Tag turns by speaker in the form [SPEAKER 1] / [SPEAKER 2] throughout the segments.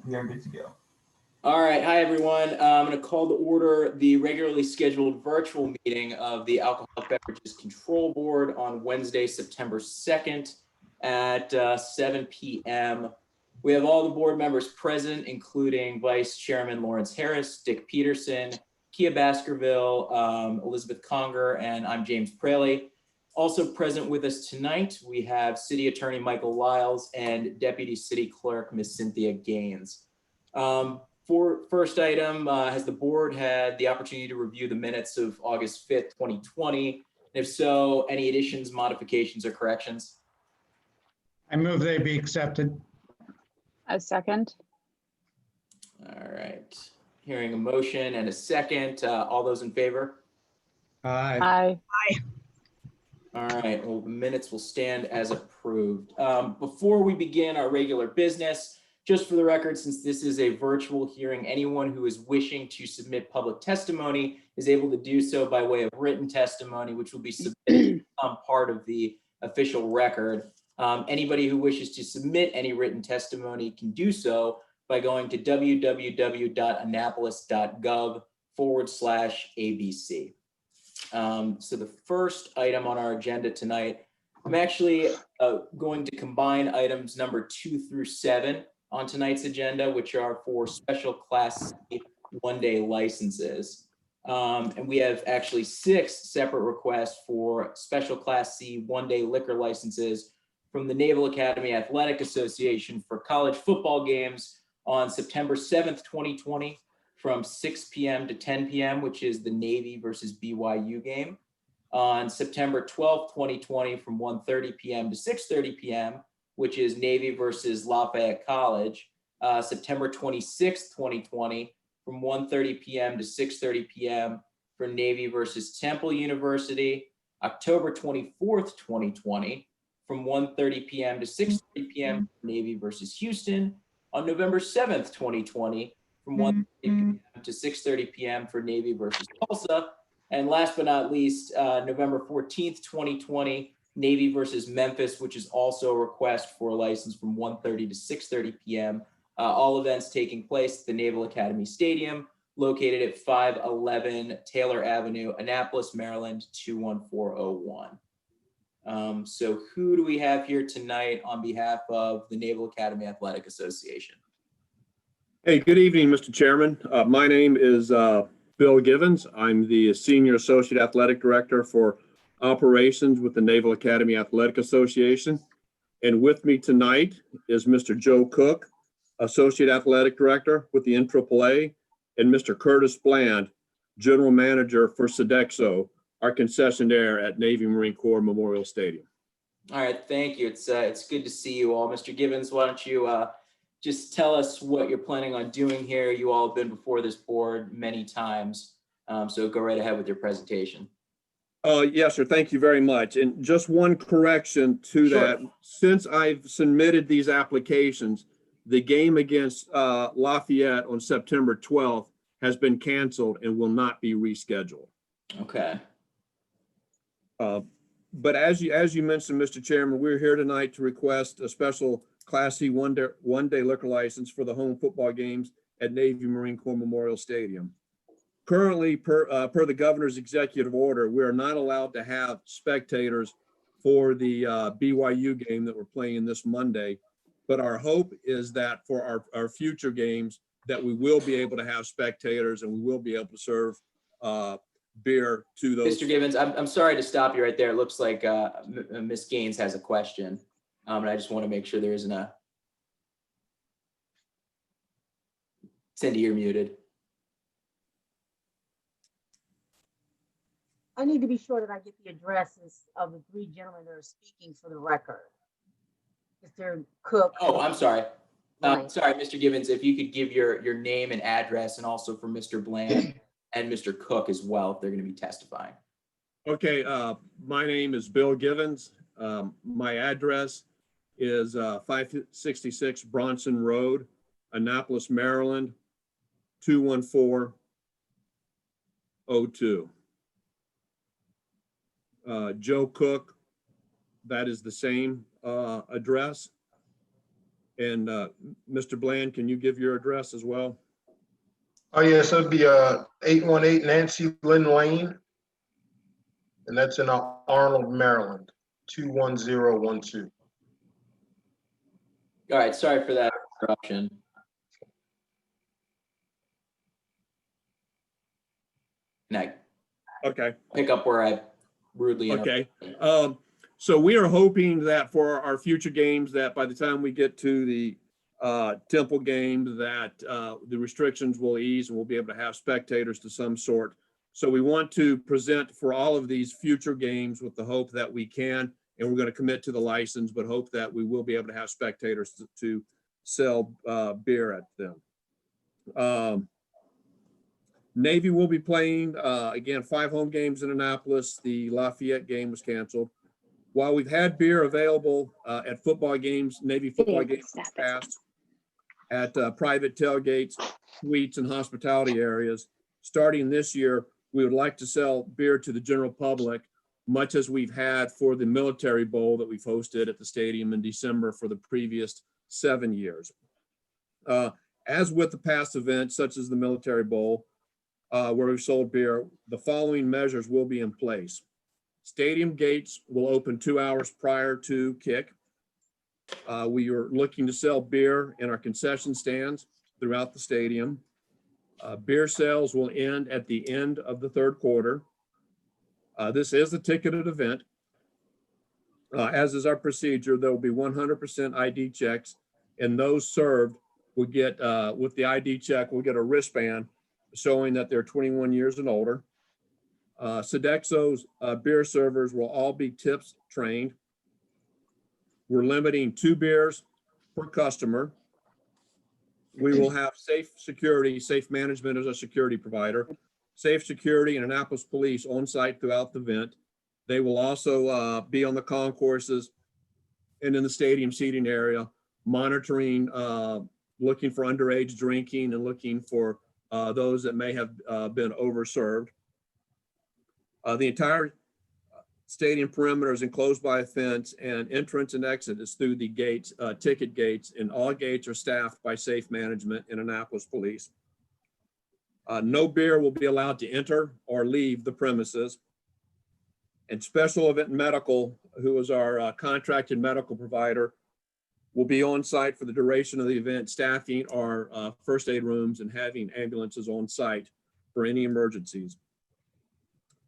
[SPEAKER 1] We are good to go.
[SPEAKER 2] All right. Hi, everyone. I'm going to call to order the regularly scheduled virtual meeting of the Alcoholic Beverages Control Board on Wednesday, September 2nd at 7 p.m. We have all the board members present, including Vice Chairman Lawrence Harris, Dick Peterson, Kia Baskerville, Elizabeth Conger, and I'm James Praley. Also present with us tonight, we have City Attorney Michael Lyles and Deputy City Clerk Ms. Cynthia Gaines. For first item, has the board had the opportunity to review the minutes of August 5th, 2020? And if so, any additions, modifications, or corrections?
[SPEAKER 3] I move they be accepted.
[SPEAKER 4] A second.
[SPEAKER 2] All right. Hearing a motion and a second. All those in favor?
[SPEAKER 3] Aye.
[SPEAKER 4] Aye.
[SPEAKER 2] All right. Well, the minutes will stand as approved. Before we begin our regular business, just for the record, since this is a virtual hearing, anyone who is wishing to submit public testimony is able to do so by way of written testimony, which will be submitted to become part of the official record. Anybody who wishes to submit any written testimony can do so by going to www.annapolis.gov/ABC. So the first item on our agenda tonight, I'm actually going to combine items number 2 through 7 on tonight's agenda, which are for special Class C one-day licenses. And we have actually 6 separate requests for special Class C one-day liquor licenses from the Naval Academy Athletic Association for college football games on September 7th, 2020, from 6 p.m. to 10 p.m., which is the Navy versus BYU game. On September 12th, 2020, from 1:30 p.m. to 6:30 p.m., which is Navy versus Lafayette College. September 26th, 2020, from 1:30 p.m. to 6:30 p.m. for Navy versus Temple University. October 24th, 2020, from 1:30 p.m. to 6:30 p.m. for Navy versus Houston. On November 7th, 2020, from 1:30 p.m. to 6:30 p.m. for Navy versus Tulsa. And last but not least, November 14th, 2020, Navy versus Memphis, which is also a request for a license from 1:30 to 6:30 p.m. All events taking place at the Naval Academy Stadium, located at 511 Taylor Avenue, Annapolis, Maryland, 21401. So who do we have here tonight on behalf of the Naval Academy Athletic Association?
[SPEAKER 5] Hey, good evening, Mr. Chairman. My name is Bill Givens. I'm the Senior Associate Athletic Director for Operations with the Naval Academy Athletic Association. And with me tonight is Mr. Joe Cook, Associate Athletic Director with the NAAA, and Mr. Curtis Bland, General Manager for Sodexo, our concessionaire at Navy Marine Corps Memorial Stadium.
[SPEAKER 2] All right, thank you. It's good to see you all. Mr. Givens, why don't you just tell us what you're planning on doing here? You all have been before this board many times, so go right ahead with your presentation.
[SPEAKER 5] Yes, sir. Thank you very much. And just one correction to that. Since I've submitted these applications, the game against Lafayette on September 12th has been canceled and will not be rescheduled.
[SPEAKER 2] Okay.
[SPEAKER 5] But as you mentioned, Mr. Chairman, we're here tonight to request a special Class C one-day liquor license for the home football games at Navy Marine Corps Memorial Stadium. Currently, per the governor's executive order, we are not allowed to have spectators for the BYU game that we're playing this Monday. But our hope is that for our future games, that we will be able to have spectators and we will be able to serve beer to those.
[SPEAKER 2] Mr. Givens, I'm sorry to stop you right there. It looks like Ms. Gaines has a question. And I just want to make sure there isn't a. Cindy, you're muted.
[SPEAKER 6] I need to be sure that I get the addresses of the 3 gentlemen that are speaking for the record. Mr. Cook.
[SPEAKER 2] Oh, I'm sorry.
[SPEAKER 6] Right.
[SPEAKER 2] Sorry, Mr. Givens, if you could give your name and address, and also for Mr. Bland and Mr. Cook as well, if they're going to be testifying.
[SPEAKER 5] Okay, my name is Bill Givens. My address is 566 Bronson Road, Annapolis, Maryland, 21402. Joe Cook, that is the same address. And Mr. Bland, can you give your address as well?
[SPEAKER 1] Oh, yes, it'd be 818 Nancy Lynn Lane. And that's in Arnold, Maryland, 21012.
[SPEAKER 2] All right, sorry for that interruption. And I
[SPEAKER 5] Okay.
[SPEAKER 2] pick up where I rudely interrupted.
[SPEAKER 5] Okay. So we are hoping that for our future games, that by the time we get to the Temple game, that the restrictions will ease and we'll be able to have spectators to some sort. So we want to present for all of these future games with the hope that we can, and we're going to commit to the license, but hope that we will be able to have spectators to sell beer at them. Navy will be playing, again, 5 home games in Annapolis. The Lafayette game was canceled. While we've had beer available at football games, Navy football games in the past, at private tailgates, suites, and hospitality areas, starting this year, we would like to sell beer to the general public, much as we've had for the Military Bowl that we've hosted at the stadium in December for the previous 7 years. As with the past events, such as the Military Bowl, where we've sold beer, the following measures will be in place. Stadium gates will open 2 hours prior to kick. We are looking to sell beer in our concession stands throughout the stadium. Beer sales will end at the end of the third quarter. This is a ticketed event. As is our procedure, there will be 100% ID checks, and those served will get, with the ID check, will get a wristband showing that they're 21 years and older. Sodexo's beer servers will all be tips trained. We're limiting 2 beers per customer. We will have safe security, safe management as a security provider, safe security and Annapolis police on site throughout the event. They will also be on the concourses and in the stadium seating area, monitoring, looking for underage drinking and looking for those that may have been overserved. The entire stadium perimeter is enclosed by a fence, and entrance and exit is through the gates, ticket gates, and all gates are staffed by safe management and Annapolis police. No beer will be allowed to enter or leave the premises. And Special Event Medical, who is our contracted medical provider, will be on site for the duration of the event, staffing our first aid rooms and having ambulances on site for any emergencies.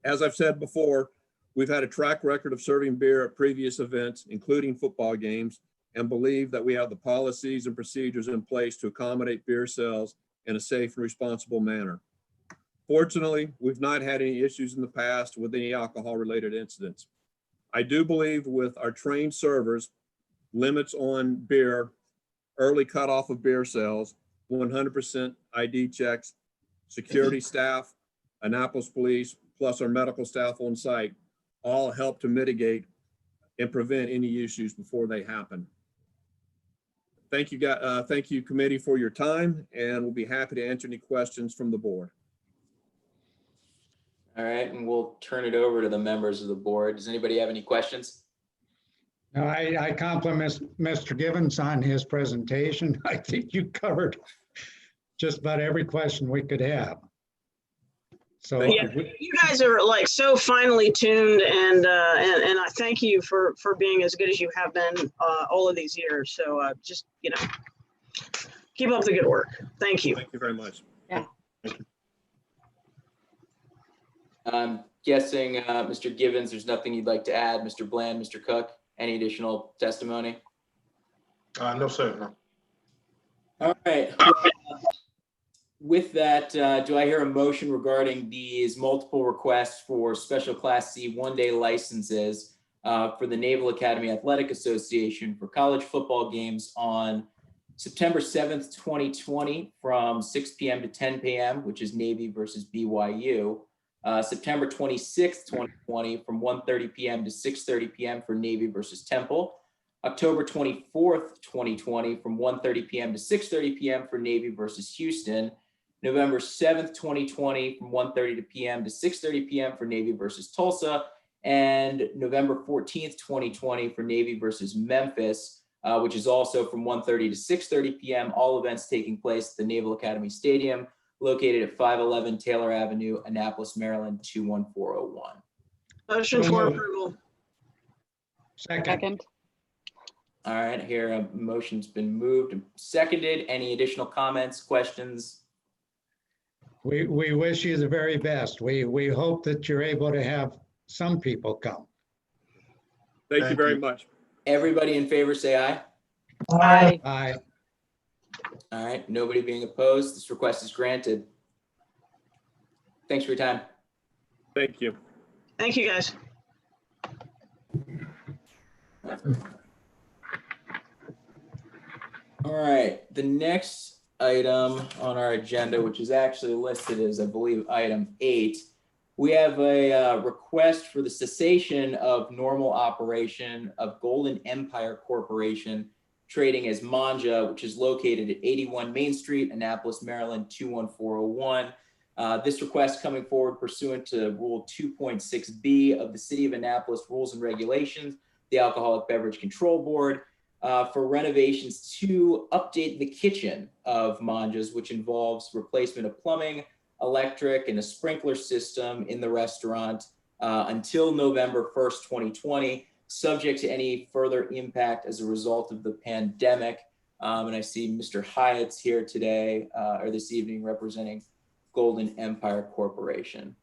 [SPEAKER 5] As I've said before, we've had a track record of serving beer at previous events, including football games, and believe that we have the policies and procedures in place to accommodate beer sales in a safe and responsible manner. Fortunately, we've not had any issues in the past with any alcohol-related incidents. I do believe with our trained servers, limits on beer, early cutoff of beer sales, 100% ID checks, security staff, Annapolis police, plus our medical staff on site, all help to mitigate and prevent any issues before they happen. Thank you, guys. Thank you, committee, for your time, and we'll be happy to answer any questions from the board.
[SPEAKER 2] All right, and we'll turn it over to the members of the board. Does anybody have any questions?
[SPEAKER 3] No, I compliment Mr. Givens on his presentation. I think you covered just about every question we could have. So
[SPEAKER 5] Thank
[SPEAKER 7] Yeah, you guys are like so finely tuned, and I thank you for being as good as you have been all of these years. So just, you know, keep up the good work. Thank you.
[SPEAKER 5] Thank you very much.
[SPEAKER 2] I'm guessing, Mr. Givens, there's nothing you'd like to add. Mr. Bland, Mr. Cook, any additional testimony?
[SPEAKER 1] No, sir. No.
[SPEAKER 2] All right. With that, do I hear a motion regarding these multiple requests for Special Class C one-day licenses for the Naval Academy Athletic Association for college football games on September 7th, 2020 from 6 p.m. to 10 p.m., which is Navy versus BYU. September 26th, 2020 from 1:30 p.m. to 6:30 p.m. for Navy versus Temple. October 24th, 2020 from 1:30 p.m. to 6:30 p.m. for Navy versus Houston. November 7th, 2020 from 1:30 p.m. to 6:30 p.m. for Navy versus Tulsa. And November 14th, 2020 for Navy versus Memphis. which is also from 1:30 to 6:30 p.m. All events taking place at the Naval Academy Stadium, located at 511 Taylor Avenue, Annapolis, Maryland, 21401.
[SPEAKER 7] Motion
[SPEAKER 3] So
[SPEAKER 7] for
[SPEAKER 3] moved.
[SPEAKER 7] approval.
[SPEAKER 3] Second.
[SPEAKER 4] Second.
[SPEAKER 2] All right, here a motion's been moved and seconded. Any additional comments, questions?
[SPEAKER 3] We wish you the very best. We hope that you're able to have some people come.
[SPEAKER 5] Thank you
[SPEAKER 1] Thank
[SPEAKER 5] very
[SPEAKER 1] you.
[SPEAKER 5] much.
[SPEAKER 2] Everybody in favor, say aye.
[SPEAKER 6] Aye.
[SPEAKER 3] Aye.
[SPEAKER 2] All right, nobody being opposed. This request is granted. Thanks for your time.
[SPEAKER 5] Thank you.
[SPEAKER 7] Thank you, guys.
[SPEAKER 2] All right, the next item on our agenda, which is actually listed as, I believe, item 8, we have a request for the cessation of normal operation of Golden Empire Corporation, trading as Manja, which is located at 81 Main Street, Annapolis, Maryland, 21401. This request coming forward pursuant to Rule 2.6B of the City of Annapolis Rules and Regulations, the Alcoholic Beverage Control Board, for renovations to update the kitchen of Manja's, which involves replacement of plumbing, electric, and a sprinkler system in the restaurant until November 1st, 2020, subject to any further impact as a result of the pandemic. And I see Mr. Hyatt's here today, or this evening, representing Golden Empire Corporation.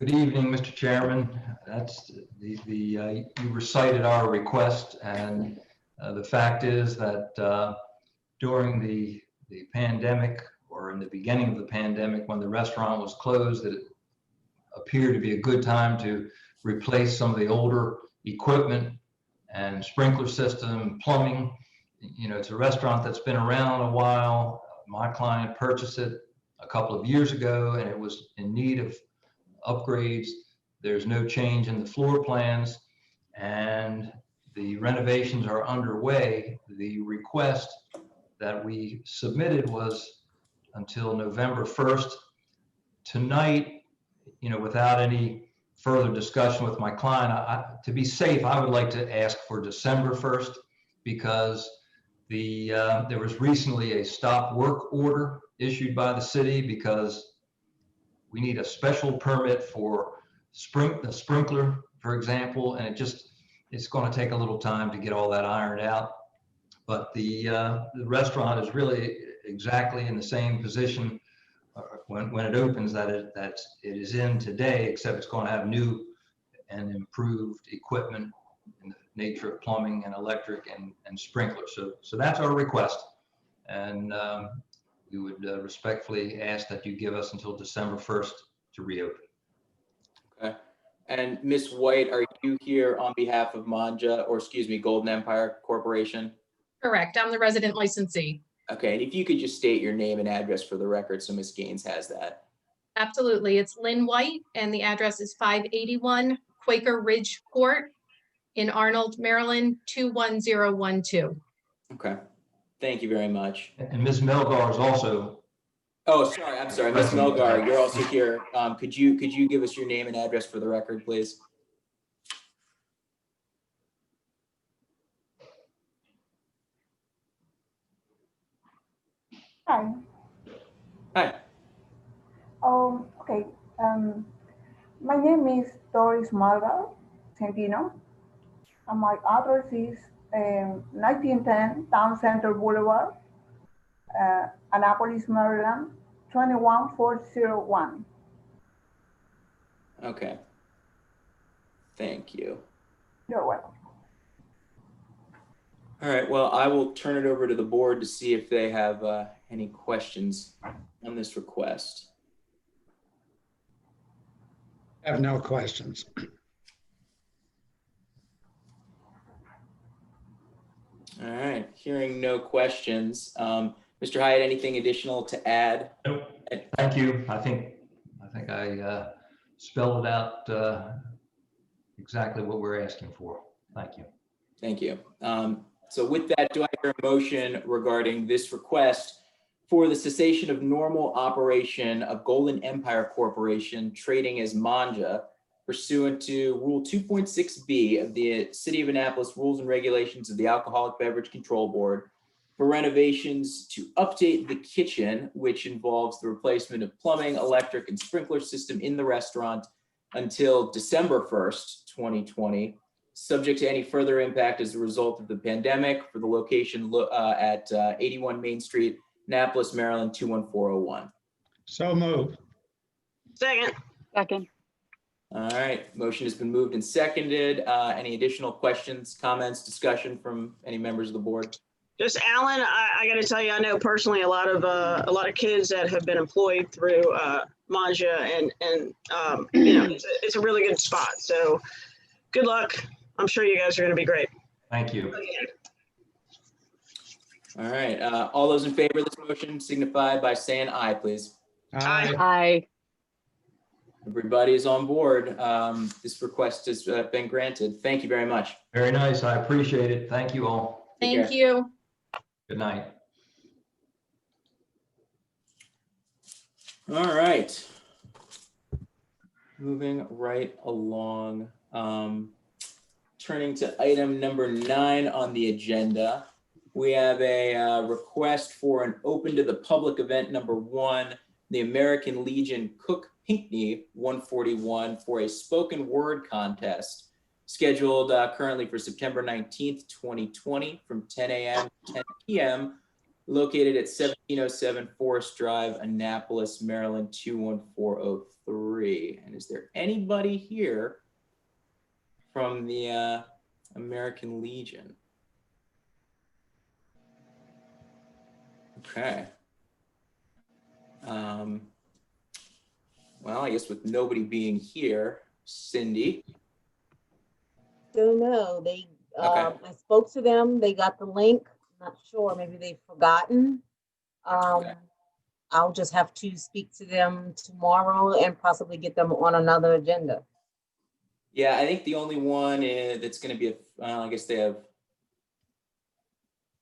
[SPEAKER 8] Good evening, Mr. Chairman. That's you recited our request, and the fact is that during the pandemic, or in the beginning of the pandemic, when the restaurant was closed, that it appeared to be a good time to replace some of the older equipment and sprinkler system, plumbing. You know, it's a restaurant that's been around a while. My client purchased it a couple of years ago, and it was in need of upgrades. There's no change in the floor plans, and the renovations are underway. The request that we submitted was until November 1st. Tonight, you know, without any further discussion with my client, to be safe, I would like to ask for December 1st, because there was recently a stop work order issued by the city because we need a special permit for the sprinkler, for example, and it's going to take a little time to get all that ironed out. But the restaurant is really exactly in the same position when it opens that it is in today, except it's going to have new and improved equipment in the nature of plumbing and electric and sprinkler. So that's our request, and we would respectfully ask that you give us until December 1st to reopen.
[SPEAKER 2] Okay. And Ms. White, are you here on behalf of Manja, or excuse me, Golden Empire Corporation?
[SPEAKER 9] Correct. I'm the resident licensee.
[SPEAKER 2] Okay, and if you could just state your name and address for the record so Ms. Gaines has that.
[SPEAKER 9] Absolutely. It's Lynn White, and the address is 581 Quaker Ridge Court in Arnold, Maryland, 21012.
[SPEAKER 2] Okay, thank you very much.
[SPEAKER 8] And Ms. Melgar is also.
[SPEAKER 2] Oh, sorry, I'm sorry, Ms. Melgar, you're also here. Could you give us your name and address for the record, please?
[SPEAKER 10] Hi.
[SPEAKER 2] Hi.
[SPEAKER 10] Okay. My name is Doris Malgar Centino, and my address is 1910 Town Center Boulevard, Annapolis, Maryland, 21401.
[SPEAKER 2] Okay. Thank you.
[SPEAKER 10] You're welcome.
[SPEAKER 2] All right, well, I will turn it over to the board to see if they have any questions on this request.
[SPEAKER 3] I have no questions.
[SPEAKER 2] All right, hearing no questions. Mr. Hyatt, anything additional to add?
[SPEAKER 8] Nope. Thank you. I think I spelled it out exactly what we're asking for. Thank you.
[SPEAKER 2] Thank you. So with that, do I hear a motion regarding this request for the cessation of normal operation of Golden Empire Corporation, trading as Manja, pursuant to Rule 2.6B of the City of Annapolis Rules and Regulations of the Alcoholic Beverage Control Board for renovations to update the kitchen, which involves the replacement of plumbing, electric, and sprinkler system in the restaurant until December 1st, 2020, subject to any further impact as a result of the pandemic for the location at 81 Main Street, Annapolis, Maryland, 21401.
[SPEAKER 3] So moved.
[SPEAKER 7] Second.
[SPEAKER 4] Second.
[SPEAKER 2] All right, motion has been moved and seconded. Any additional questions, comments, discussion from any members of the board?
[SPEAKER 7] Just Alan, I got to tell you, I know personally a lot of kids that have been employed through Manja, and you know, it's a really good spot. So good luck. I'm sure you guys are going to be great.
[SPEAKER 8] Thank you.
[SPEAKER 2] All right, all those in favor of this motion signify by saying aye, please.
[SPEAKER 3] Aye.
[SPEAKER 4] Aye.
[SPEAKER 2] Everybody is on board. This request has been granted. Thank you very much.
[SPEAKER 8] Very nice. I appreciate it. Thank you all.
[SPEAKER 2] Take
[SPEAKER 9] Thank
[SPEAKER 2] care.
[SPEAKER 9] you.
[SPEAKER 8] Good night.
[SPEAKER 2] All right. Moving right along. Turning to item number 9 on the agenda, we have a request for an open to the public event number 1, the American Legion Cook Pinckney 141 for a spoken word contest scheduled currently for September 19th, 2020 from 10 a.m. to 10 p.m. located at 1707 Forest Drive, Annapolis, Maryland, 21403. And is there anybody here from the American Legion? Okay. Well, I guess with nobody being here, Cindy.
[SPEAKER 6] Don't know. They,
[SPEAKER 2] Okay.
[SPEAKER 6] I spoke to them. They got the link. Not sure. Maybe they've forgotten.
[SPEAKER 2] Okay.
[SPEAKER 6] I'll just have to speak to them tomorrow and possibly get them on another agenda.
[SPEAKER 2] Yeah, I think the only one that's going to be, I guess they have,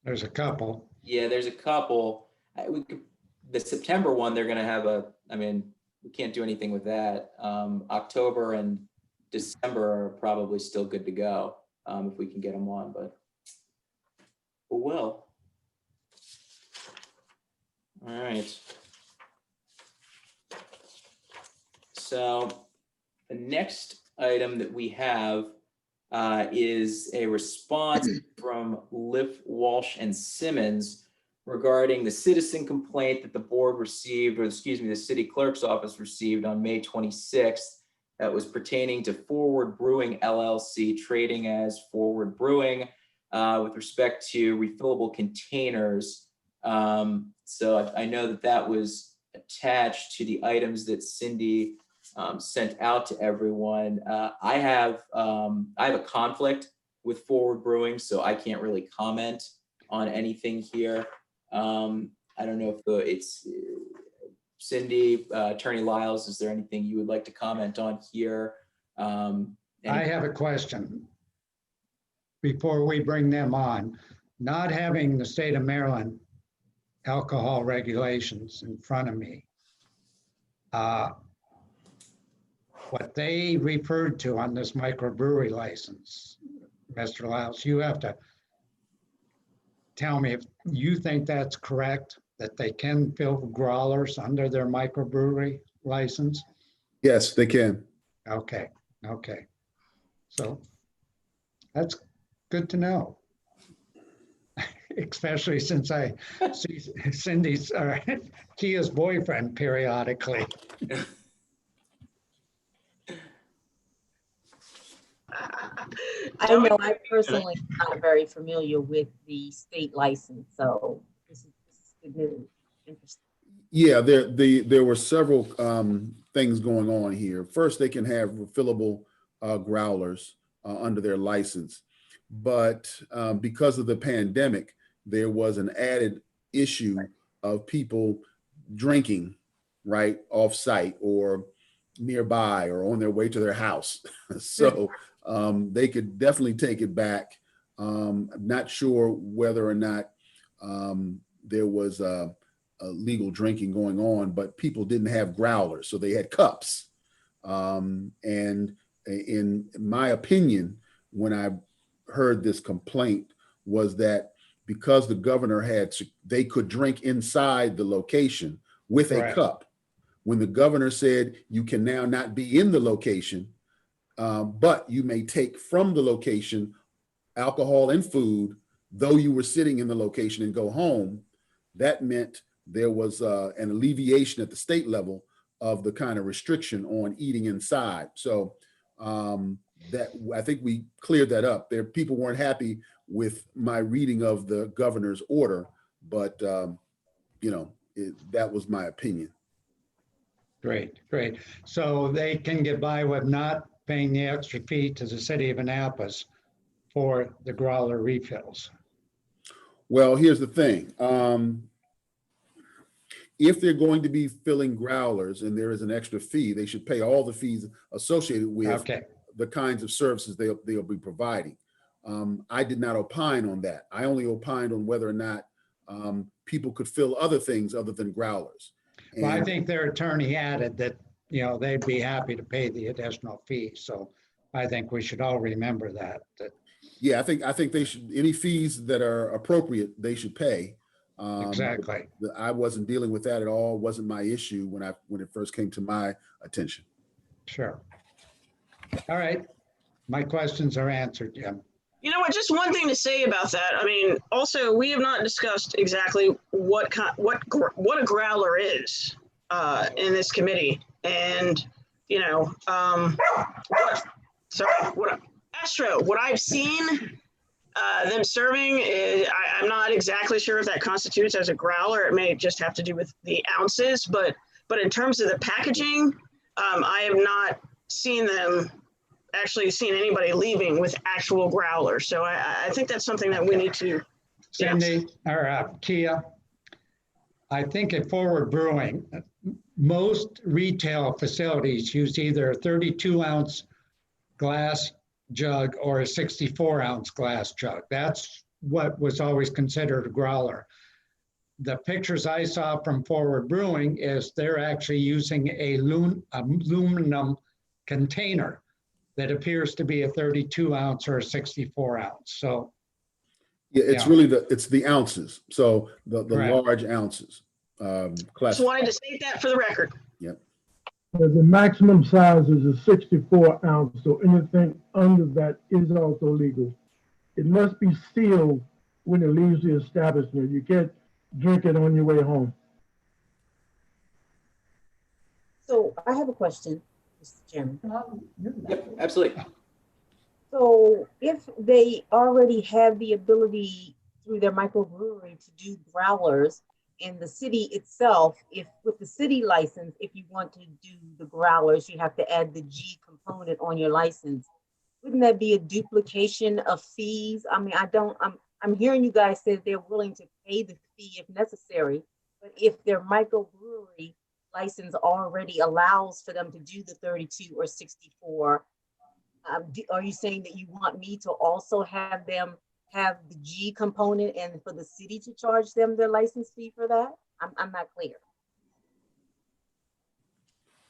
[SPEAKER 3] There's a couple.
[SPEAKER 2] yeah, there's a couple. The September one, they're going to have I mean, we can't do anything with that. October and December are probably still good to go if we can get them on, but we will. All right. So the next item that we have is a response from Liff, Walsh, and Simmons regarding the citizen complaint that the board received, or excuse me, the city clerk's office received on May 26th that was pertaining to Forward Brewing LLC trading as Forward Brewing with respect to refillable containers. So I know that was attached to the items that Cindy sent out to everyone. I have a conflict with Forward Brewing, so I can't really comment on anything here. I don't know if it's Cindy, Attorney Lyles, is there anything you would like to comment on here?
[SPEAKER 3] I have a question before we bring them on. Not having the state of Maryland alcohol regulations in front of me, what they referred to on this microbrewery license, Mr. Lyles, you have to tell me if you think that's correct, that they can fill growlers under their microbrewery license?
[SPEAKER 11] Yes, they can.
[SPEAKER 3] Okay, okay. So that's good to know. Especially since I see Cindy's, Kia's boyfriend periodically.
[SPEAKER 6] I know I personally am not very familiar with the state license, so this is good news. Interesting.
[SPEAKER 11] Yeah, there were several things going on here. First, they can have refillable growlers under their license, but because of the pandemic, there was an added issue of people drinking right off-site or nearby or on their way to their house. So they could definitely take it back. I'm not sure whether or not there was a legal drinking going on, but people didn't have growlers, so they had cups. And in my opinion, when I heard this complaint, was that because the governor they could drink inside the location with a
[SPEAKER 3] Right.
[SPEAKER 11] cup. When the governor said you can now not be in the location, but you may take from the location alcohol and food, though you were sitting in the location, and go home, that meant there was an alleviation at the state level of the kind of restriction on eating inside. So that I think we cleared that up. People weren't happy with my reading of the governor's order, but that was my opinion.
[SPEAKER 3] Great, great. So they can get by with not paying the extra fee to the city of Annapolis for the growler refills.
[SPEAKER 11] Well, here's the thing. If they're going to be filling growlers and there is an extra fee, they should pay all the fees associated with the kinds of services they'll be providing. I did not opine on that. I only opined on whether or not people could fill other things other than growlers. And
[SPEAKER 3] well, I think their attorney added that, they'd be happy to pay the additional fee. So I think we should all remember that.
[SPEAKER 11] Yeah, I think they should, any fees that are appropriate, they should pay.
[SPEAKER 3] Exactly.
[SPEAKER 11] I wasn't dealing with that at all. It wasn't my issue when it first came to my attention.
[SPEAKER 3] Sure. All right. My questions are answered, Jim.
[SPEAKER 7] You know what? Just one thing to say about that. I mean, also, we have not discussed exactly what a growler is in this committee, and what I've seen them serving is, I'm not exactly sure if that constitutes as a growler. It may just have to do with the ounces, but in terms of the packaging, I have not seen anybody leaving with actual growlers. So I think that's something that we need to.
[SPEAKER 3] Cindy, or Kia, I think at Forward Brewing, most retail facilities use either a 32-ounce glass jug or a 64-ounce glass jug. That's what was always considered a growler. The pictures I saw from Forward Brewing is they're actually using a aluminum container that appears to be a 32-ounce or a 64-ounce. So
[SPEAKER 11] yeah, it's really the ounces. So the large ounces.
[SPEAKER 7] Just wanted to state that for the record.
[SPEAKER 11] Yep.
[SPEAKER 12] The maximum size is a 64 ounce, so anything under that is also legal. It must be sealed when it leaves the establishment. You can't drink it on your way home.
[SPEAKER 6] So I have a question, Mr. Chairman.
[SPEAKER 2] Yep, absolutely.
[SPEAKER 6] So if they already have the ability through their microbrewery to do growlers, in the city itself, if with the city license, if you want to do the growlers, you have to add the G component on your license. Wouldn't that be a duplication of fees? I mean, I'm hearing you guys say they're willing to pay the fee if necessary, but if their microbrewery license already allows for them to do the 32 or 64, are you saying that you want me to also have them have the G component and for the city to charge them their license fee for that? I'm not clear.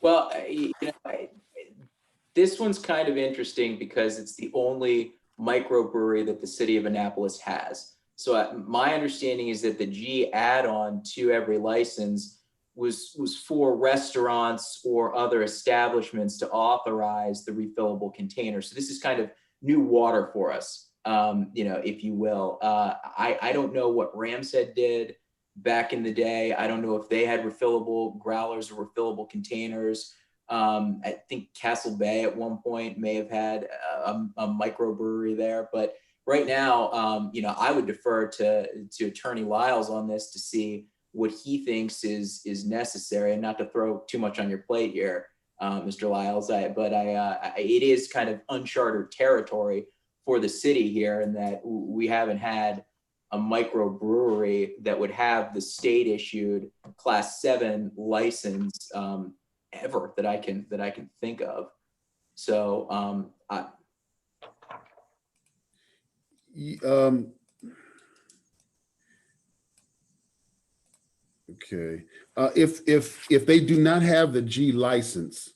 [SPEAKER 2] Well, this one's kind of interesting because it's the only microbrewery that the city of Annapolis has. So my understanding is that the G add-on to every license was for restaurants or other establishments to authorize the refillable container. So this is kind of new water for us. If you will. I don't know what Ramshead did back in the day. I don't know if they had refillable growlers or refillable containers. I think Castle Bay at one point may have had a microbrewery there, but right now, I would defer to Attorney Lyles on this to see what he thinks is necessary, and not to throw too much on your plate here, Mr. Lyles, but it is kind of uncharted territory for the city here, in that we haven't had a microbrewery that would have the state issued Class 7 license ever that I can think of. So
[SPEAKER 11] okay. If they do not have the G license,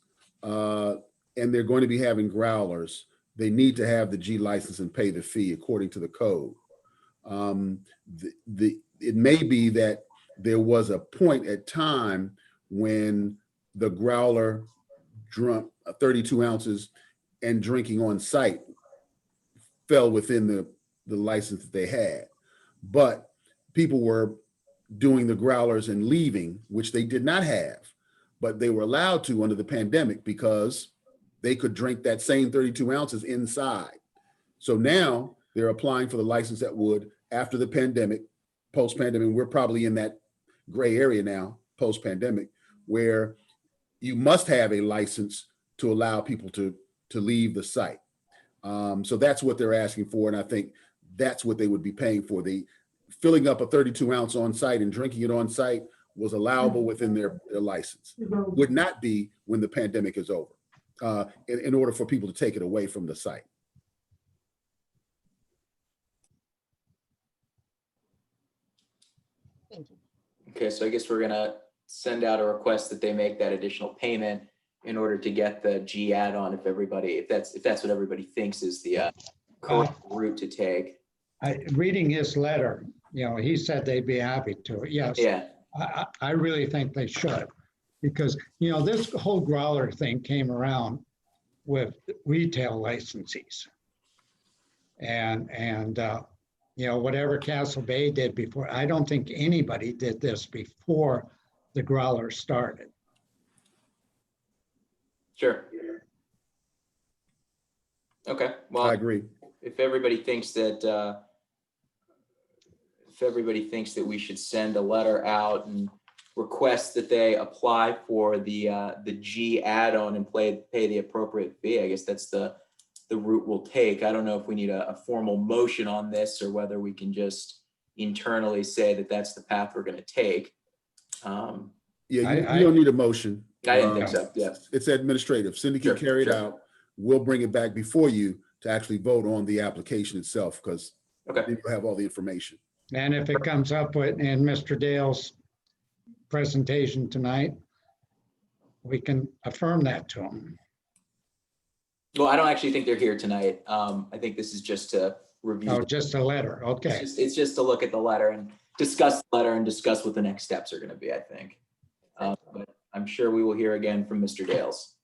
[SPEAKER 11] and they're going to be having growlers, they need to have the G license and pay the fee according to the code. It may be that there was a point at time when the growler drunk 32 ounces and drinking on site fell within the license that they had. But people were doing the growlers and leaving, which they did not have, but they were allowed to under the pandemic because they could drink that same 32 ounces inside. So now they're applying for the license that would, after the pandemic, post-pandemic, we're probably in that gray area now, post-pandemic, where you must have a license to allow people to leave the site. So that's what they're asking for. And I think that's what they would be paying for. The filling up a 32 ounce on site and drinking it on site was allowable within their license. Would not be when the pandemic is over, in order for people to take it away from the site.
[SPEAKER 6] Thank you.
[SPEAKER 2] Okay, so I guess we're gonna send out a request that they make that additional payment in order to get the G add-on if that's what everybody thinks is the correct route to take.
[SPEAKER 3] Reading his letter, he said they'd be happy to. Yes.
[SPEAKER 2] Yeah,
[SPEAKER 3] I really think they should, because, this whole growler thing came around with retail licensees. And whatever Castle Bay did before, I don't think anybody did this before the growler started.
[SPEAKER 2] sure. Okay,
[SPEAKER 11] I
[SPEAKER 2] well,
[SPEAKER 11] agree.
[SPEAKER 2] if everybody thinks that we should send a letter out and request that they apply for the G add-on and pay the appropriate fee, I guess that's the route we'll take. I don't know if we need a formal motion on this or whether we can just internally say that that's the path we're going to take.
[SPEAKER 11] Yeah, you don't need a motion.
[SPEAKER 2] I didn't think so. Yeah,
[SPEAKER 11] It's administrative. Cindy can
[SPEAKER 2] Sure,
[SPEAKER 11] carry it
[SPEAKER 2] sure.
[SPEAKER 11] out. We'll bring it back before you to actually vote on the application itself, because
[SPEAKER 2] okay.
[SPEAKER 11] then you'll have all the information.
[SPEAKER 3] And if it comes up in Mr. Dale's presentation tonight, we can affirm that to him.
[SPEAKER 2] Well, I don't actually think they're here tonight. I think this is just to review.
[SPEAKER 3] Oh, just a letter. Okay.
[SPEAKER 2] It's just to look at the letter and discuss the letter and discuss what the next steps are going to be, I think. But I'm sure we will hear again from Mr. Dales.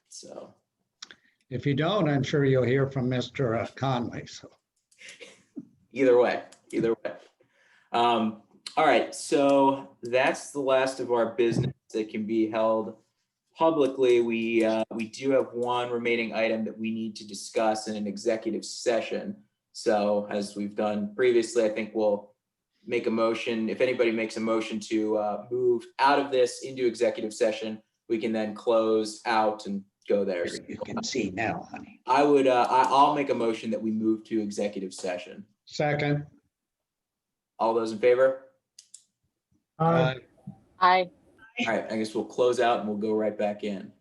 [SPEAKER 2] So.
[SPEAKER 3] If you don't, I'm sure you'll hear from Mr. Conley. So.
[SPEAKER 2] Either way. All right, so that's the last of our business that can be held publicly. We do have one remaining item that we need to discuss in an executive session. So as we've done previously, I think we'll make a motion. If anybody makes a motion to move out of this into executive session, we can then close out and go there.
[SPEAKER 3] You can see now, honey.
[SPEAKER 2] I'll make a motion that we move to executive session.
[SPEAKER 3] Second.
[SPEAKER 2] All those in favor?
[SPEAKER 12] Aye.
[SPEAKER 4] Aye.
[SPEAKER 2] All right, I guess we'll close out and we'll go right back in.